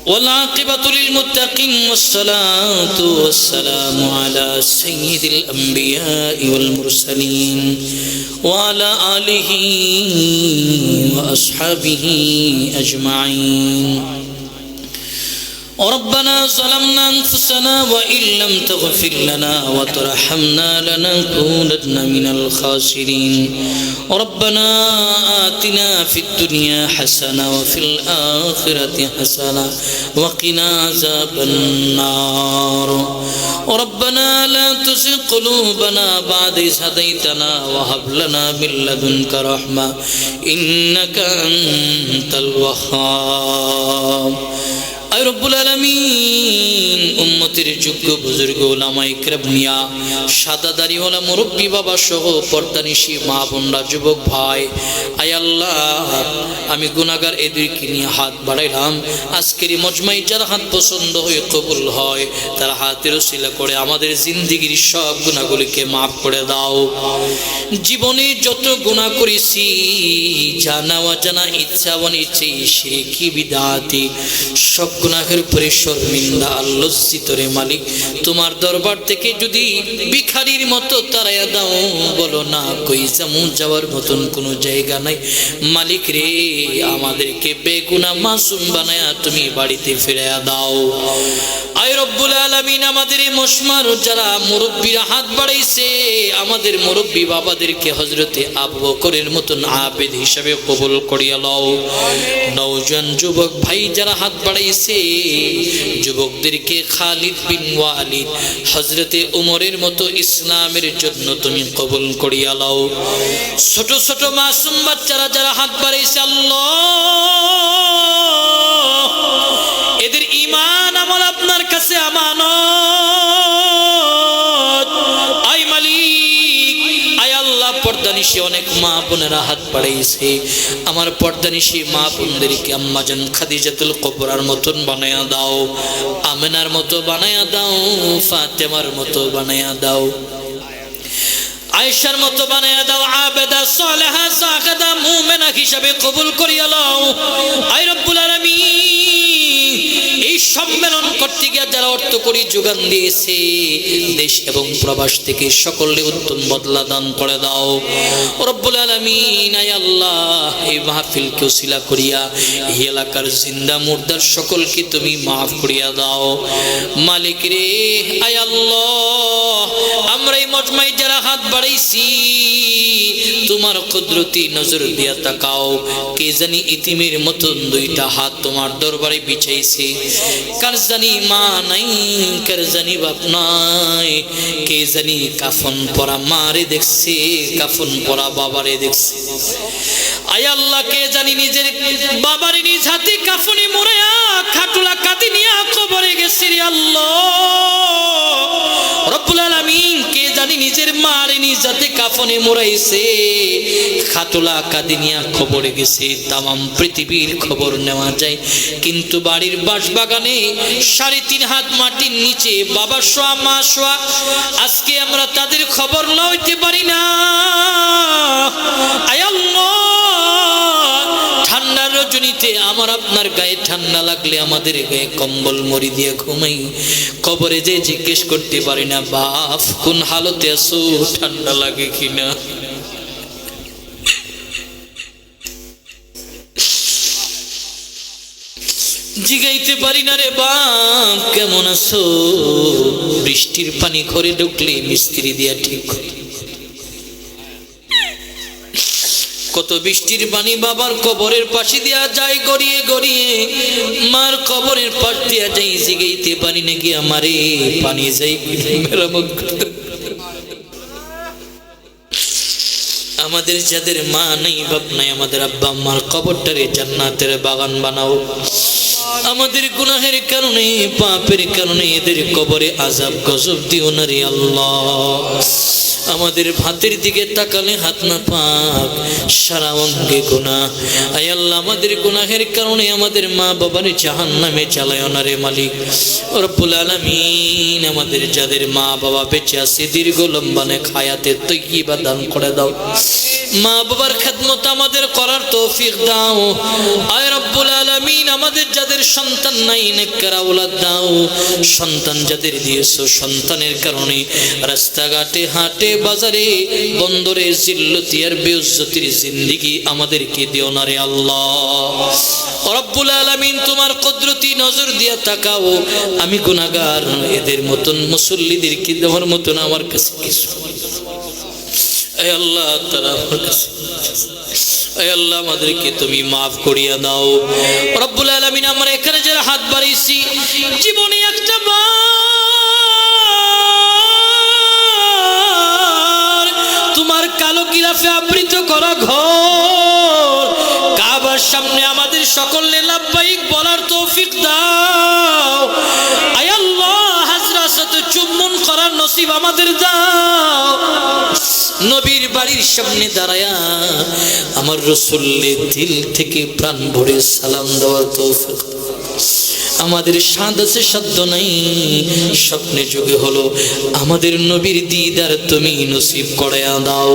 والعاقبة للمتقين والصلاة والسلام على سيد الأنبياء والمرسلين وعلى آله وأصحابه أجمعين. ربنا ظلمنا أنفسنا وإن لم تغفر لنا وترحمنا لنكونن من الخاسرين. ربنا آتنا في الدنيا حسنة وفي الآخرة حسنة وقنا عذاب النار. ربنا لا تزغ قلوبنا بعد إذ هديتنا وهب لنا من لدنك رحمة إنك أنت الوهاب. আয় রব্বুল আলামিন, উম্মতের যোগ্য বুজুর্গ ওলামায়ে কেরাম নিয়া সাদা দাড়িওয়ালা মুরব্বী বাবা সহ পর্দানিশী মা বোনরা যুবক ভাই, আয় আল্লাহ আমি গুনাহগার এদেরকে নিয়ে হাত বাড়াইলাম। আজকের এই মজমায় যার হাত পছন্দ হয়ে কবুল হয় তার হাতের ওসিলা করে আমাদের জিন্দেগির সব গুনাহগুলিকে মাফ করে দাও। জীবনে যত গুনাহ করেছি, জানা অজানা, ইচ্ছা অনিচ্ছা, শিরকি বিদআতি, সব গুনাহের উপরে শর্মিন্দা লজ্জিত রে মালিক। তোমার দরবার থেকে যদি ভিখারির মতো তাড়াইয়া দাও, বলো না কই যামু, যাওয়ার মতন কোনো জায়গা নাই মালিক রে। আমাদেরকে বেগুনাহ মাসুম বানায়া তুমি বাড়িতে ফিরাইয়া দাও। আয় রব্বুল আলামিন, আমাদের এই মশমার যারা মুরব্বীরা হাত বাড়াইছে, আমাদের মুরব্বী বাবাদেরকে হযরতে আবু বকরের মতন আবেদ হিসাবে কবুল করিয়া লও। নওজোয়ান যুবক ভাই যারা হাত বাড়াইছে, যুবকদেরকে খালিদ বিন ওয়ালিদ, হযরতে উমরের মতো ইসলামের জন্য তুমি কবুল করিয়া লও। ছোট ছোট মাসুম বাচ্চারা যারা হাত বাড়াইছে, আল্লাহ এদের ঈমান আমল আপনার কাছে আমানত। আয় মালিক, আয় আল্লাহ, পর্দানিশী অনেক মা বোনেরা হাত বাড়াইছে, আমার পর্দানিশী মা বোনদেরকে আম্মাজান খাদিজাতুল কুবরার মতন বানায়া দাও, আমেনার মতো বানায়া দাও, ফাতেমার মতো বানায়া দাও, আয়েশার মতো বানায়া দাও, আবেদা সালেহা জাহিদা মুমিনা হিসাবে কবুল করিয়া লও। আয় রব্বুল আলামিন, এই সম্মেলন করতে গিয়ে যারা অর্থ করি যোগান দিয়েছে, দেশ এবং প্রবাস থেকে সকলে উত্তম বদলা দান করে দাও রব্বুল আলামিন। আয় আল্লাহ, এই মাহফিলকে ওসিলা করিয়া এই এলাকার জিন্দা মুর্দার সকলকে তুমি মাফ করিয়া দাও মালিক রে। আয় আল্লাহ, আমরা এই মজমায় যারা হাত বাড়াইছি, তোমার কুদরতি নজর দিয়া তাকাও। কে জানি ইতিমের মতন দুইটা হাত তোমার দরবারে বিছাইছে, কার জানি মা নাই, কার জানি বাপ নাই, কে জানি কাফন পরা মারে দেখছে, কাফন পরা বাবারে দেখছে। আয় আল্লাহ, কে জানি নিজের বাবারে নিজ হাতে কাফনে মোড়ায়া খাটুলা কাঁদি নিয়া কবরে গেছে রে আল্লাহ রব্বুল আলামিন। কে জানি নিজের মারে নিজ হাতে কাফনে মোড়াইছে, খাটুলা কাঁদি নিয়া কবরে গেছে। তামাম পৃথিবীর খবর নেওয়া যায়, কিন্তু বাড়ির বাসবাগানে 3.5 হাত মাটির নিচে বাবা শোয়া, মা শোয়া, আজকে আমরা তাদের খবর লইতে পারি না। আয় আল্লাহ, ঠান্ডার রজনীতে আমার আপনার গায়ে ঠান্ডা লাগলে আমাদের গায়ে কম্বল মরি দিয়ে ঘুমাই, কবরে যে জিজ্ঞেস করতে পারি না বাপ কোন হালতে আছো, ঠান্ডা লাগে কিনা। জিগাইতে পারি না রে বাপ কেমন আছো। বৃষ্টির পানি ঘরে ঢুকলে মিস্ত্রি দিয়া ঠিক করে। কত বৃষ্টির পানি বাবার কবরের পাশে দিয়া যায় গড়িয়ে গড়িয়ে, মার কবরের পাশ দিয়া যাই, জিগাইতে পারি নাকি আমারে পানি যাই মেরামত করতে। আমাদের যাদের মা নাই বাপ নাই, আমাদের আব্বা আম্মার কবরটারে জান্নাতের বাগান বানাও। আমাদের গুনাহের কারণে, পাপের কারণে এদের কবরে আযাব গজব দিও না রে আল্লাহ। আমাদের ভাতের দিকে তাকালে হাত না পাক, সারা অঙ্গে গুনাহ। আয় আল্লাহ, আমাদের গুনাহের কারণে আমাদের মা বাবার জাহান্নামে চালায় না রে মালিক রব্বুল আলামিন। আমাদের যাদের মা বাবা বেঁচে আছে দীর্ঘ লম্বানে খায়াতে তৈয়বা দান করে দাও। মা বাবার খেদমত আমাদের করার তৌফিক দাও। আয় রব্বুল আলামিন, আমাদের যাদের সন্তান নাই নেককার আওলাদ দাও। সন্তান যাদের দিয়েছো, সন্তানের কারণে রাস্তাঘাটে হাটে বাজারে বন্দরে জিল্লতি আর বেইজ্জতির জিন্দেগি আমাদেরকে দিও না রে আল্লাহ রব্বুল আলামিন। তোমার কুদরতি নজর দিয়া তাকাও। আমি গুনাহগার, এদের মতন মুসল্লিদেরকে দেওয়ার মতন আমার কাছে কিছু। আয় আল্লাহ, তারা আমার কাছে, আয় আল্লাহ, আমাদেরকে তুমি মাফ করিয়া দাও রব্বুল আলামিন। আমরা এখানে যারা হাত বাড়িয়েছি, জীবনে একটা বার তোমার কালো গিলাফে আবৃত করা ঘর কাবার সামনে আমাদের সকলে লাব্বাইক বলার তৌফিক দাও। আয় আল্লাহ, হাজরার সাথে চুম্বন করার নসিব আমাদের দাও। নবীর বাড়ির সামনে দাঁড়ায়া আমার রাসূলের দিল থেকে প্রাণ ভরে সালাম দেওয়ার তৌফিক। আমাদের সাদ আছে, সাধ্য নাই, স্বপ্নে যুগে হলো আমাদের নবীর দিদার তুমি নসিব করে দাও।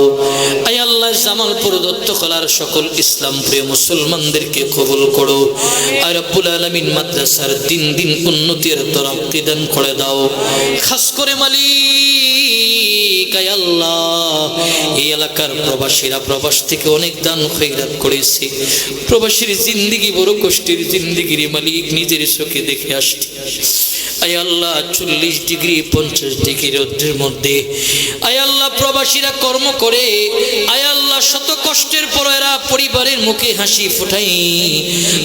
আয় আল্লাহ, জামালপুর দত্তখলার সকল ইসলাম প্রিয় মুসলমানদেরকে কবুল করো। আর রব্বুল আলামিন মাদ্রাসার দিন দিন উন্নতির তরক্কি দান করে দাও। খাস করে মালিক আয় আল্লাহ, এই এলাকার প্রবাসীরা প্রবাস থেকে অনেক দান খয়রাত করেছে। প্রবাসীর জিন্দেগি বড় কষ্টের জিন্দেগি রে মালিক, নিজের চোখে দেখে আসছি। আয় আল্লাহ, 40 ডিগ্রি 50 ডিগ্রি রোদের মধ্যে আয় আল্লাহ প্রবাসীরা কর্ম করে। আয় আল্লাহ, শত কষ্টের পর এরা পরিবারের মুখে হাসি ফুটাই।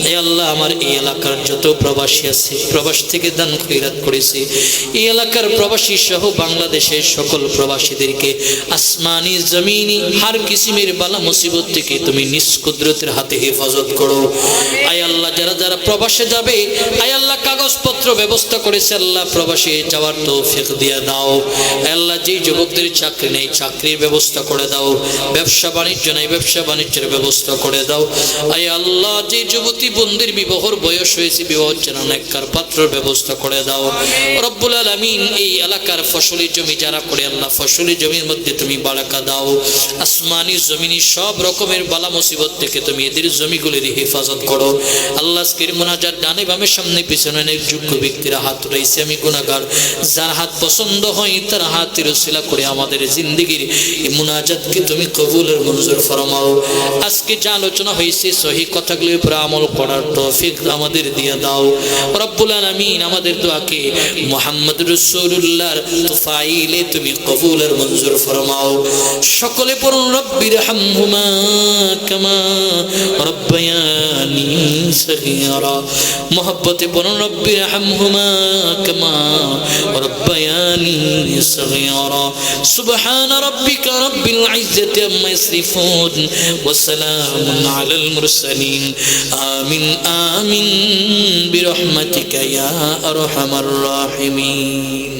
আয় আল্লাহ, আমার এই এলাকার যত প্রবাসী আছে, প্রবাস থেকে দান খয়রাত করেছে, এই এলাকার প্রবাসী সহ বাংলাদেশের সকল প্রবাসীদেরকে আসমানি জমিনি হার কিসিমের বালা মুসিবত থেকে তুমি নিজ কুদরতের হাতে হেফাজত করো। আয় আল্লাহ, যারা যারা প্রবাসে যাবে, আয় আল্লাহ কাগজপত্র ব্যবস্থা করেছে, আল্লাহ প্রবাসে যাওয়ার তৌফিক দিয়ে দাও। আল্লাহ, যেই যুবকদের চাকরি নেই চাকরির ব্যবস্থা করে দাও, ব্যবসা বাণিজ্য নেই ব্যবসা বাণিজ্যের ব্যবস্থা করে দাও। আয় আল্লাহ, যে যুবতী বন্ধুর বিবাহর বয়স হয়েছে, বিবাহ যেন নেককার পাত্রের ব্যবস্থা করে দাও রব্বুল আলামিন। এই এলাকার ফসলি জমি যারা করে, আল্লাহ ফসলি জমির মধ্যে তুমি বারাকা দাও। আসমানি জমিনি সব রকমের বালা মুসিবত থেকে তুমি এদের জমিগুলির হেফাজত করো। আল্লাহ, আজকের মুনাজাত ডানে বামে সামনে পিছনে অনেক যোগ্য ব্যক্তিরা হাত উঠাইছে, আমি গুনাহগার। যার হাত পছন্দ হয় তার হাতের উসিলা করে আমাদের জিন্দেগির এই মুনাজাতকে তুমি কবুলের মঞ্জুর ফরমাও। আজকে যা আলোচনা হয়েছে সহিহ কথাগুলোর উপর আমল করার তৌফিক আমাদের দিয়ে দাও রব্বুল আলামিন। আমাদের দোয়াকে মুহাম্মদ রাসূলুল্লাহর তুফাইলে তুমি কবুলের মঞ্জুর ফরমাও। সকলে পড়ুন রব্বির হামহুমা কামা রব্বায়ানি সগীরা। মুহাব্বতে পড়ুন রব্বির হামহুমা কামা রব্বায়ানি সগীরা। সুবহান রাব্বিকা রাব্বিল ইজ্জাতি আম্মা ইয়াসিফুন ওয়া সালামুন আলাল মুরসালিন। আমিন আমিন বিরহমাতিকা ইয়া আরহামার রাহিমিন।